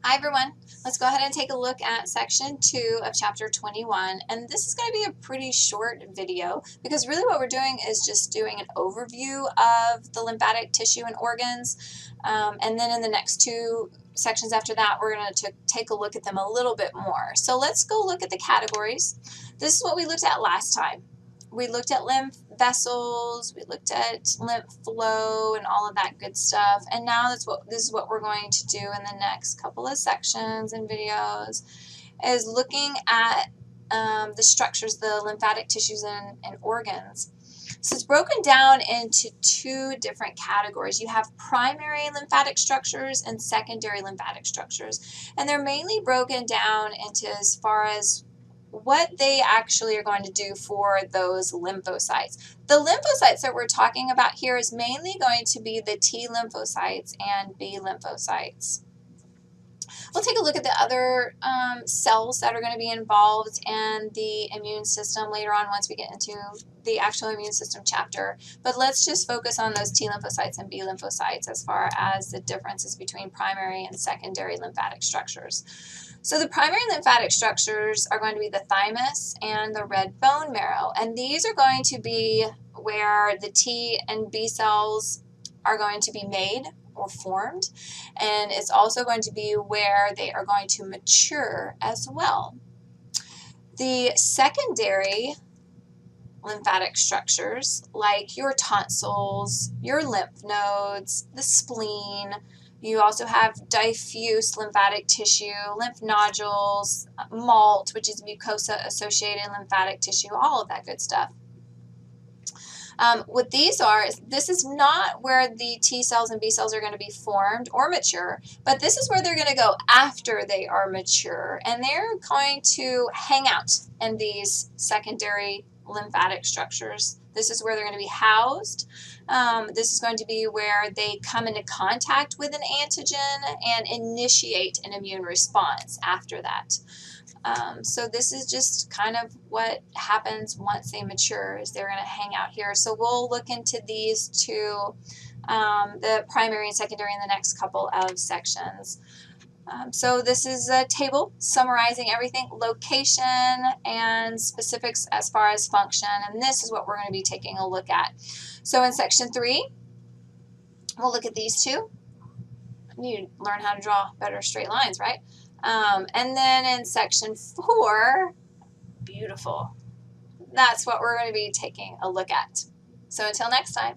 Hi everyone, let's go ahead and take a look at section 2 of chapter 21, and this is going to be a pretty short video because really what we're doing is just doing an overview of the lymphatic tissue and organs, and then in the next two sections after that we're going to take a look at them a little bit more. So let's go look at the categories. This is what we looked at last time. We looked at lymph vessels, we looked at lymph flow and all of that good stuff. And now this is what we're going to do in the next couple of sections and videos, is looking at the structures, the lymphatic tissues and organs. So it's broken down into two different categories. You have primary lymphatic structures and secondary lymphatic structures. And they're mainly broken down into as far as what they actually are going to do for those lymphocytes. The lymphocytes that we're talking about here is mainly going to be the T lymphocytes and B lymphocytes. We'll take a look at the other cells that are going to be involved in the immune system later on once we get into the actual immune system chapter. But let's just focus on those T lymphocytes and B lymphocytes as far as the differences between primary and secondary lymphatic structures. So the primary lymphatic structures are going to be the thymus and the red bone marrow. And these are going to be where the T and B cells are going to be made or formed. And it's also going to be where they are going to mature as well. The secondary lymphatic structures, like your tonsils, your lymph nodes, the spleen. You also have diffuse lymphatic tissue, lymph nodules, MALT, which is mucosa-associated lymphatic tissue, all of that good stuff. What these are, this is not where the T cells and B cells are going to be formed or mature, but this is where they're going to go after they are mature, and they're going to hang out in these secondary lymphatic structures. This is where they're going to be housed. This is going to be where they come into contact with an antigen and initiate an immune response after that. So this is just kind of what happens once they mature, is they're going to hang out here. So we'll look into these two, the primary and secondary, in the next couple of sections. So this is a table summarizing everything, location and specifics as far as function, and this is what we're going to be taking a look at. So in section 3, we'll look at these two. You learn how to draw better straight lines, right? And then in section 4, beautiful. That's what we're going to be taking a look at. So until next time.